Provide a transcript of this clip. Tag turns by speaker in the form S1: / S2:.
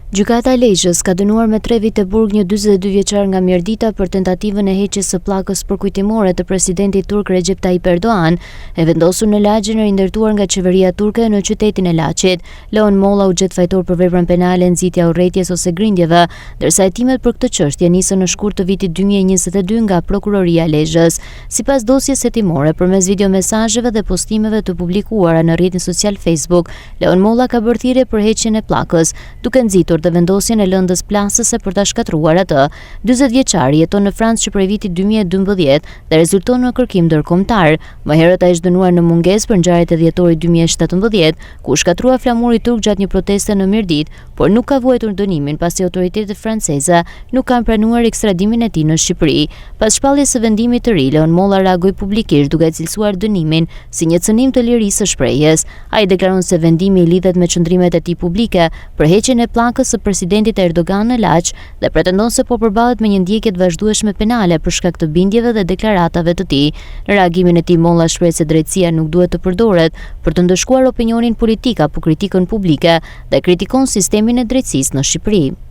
S1: Gjykata e Lezhës ka dënuar me 3 vite burg një 42 vjeçar nga Mirdita për tentativën e heqjes së pllakës përkujtimore të presidentit turk Recep Tayyip Erdogan, e vendosur në lagjin e ndërtuar nga qeveria turke në qytetin e Laçit. Leon Molla u gjet fajtor për veprën penale nxitja urrëties ose grindjeve, ndërsa hetimet për këtë çështje nisën në shkurt të vitit 2022 nga prokuroria e Lezhës. Sipas dosjes hetimore, përmes videomesazheve dhe postimeve të publikuara në rrjetin social Facebook, Leon Molla ka bërë thirrje për heqjen e pllakës, duke nxitur dhe vendosjen e lëndës plasëse për ta shkatruar atë. 40 vjeçari jeton në Francë që prej vitit 2012 dhe rezulton në kërkim ndërkombëtar. Më herët ai është dënuar në mungesë për ngjarjet e dhjetorit 2017, ku shkatrua flamuri turk gjatë një proteste në Mirdit, por nuk ka vuajtur dënimin pasi autoritetet franceze nuk kanë pranuar ekstradimin e tij në Shqipëri. Pas shpalljes së vendimit të ri, Leon Molla reagoi publikisht duke cilësuar dënimin si një cënim të lirisë së shprehjes. Ai deklaron se vendimi i lidhet me çndrimet e tij publike për heqjen e pllakës së presidentit Erdogan në Laç dhe pretendon se po përballet me një ndjekje të vazhdueshme penale për shkak të bindjeve dhe deklaratave të tij. Në reagimin e tij, Molla shpreh se drejtësia nuk duhet të përdoret për të ndëshkuar opinionin politik apo kritikën publike dhe kritikon sistemin e drejtësisë në Shqipëri.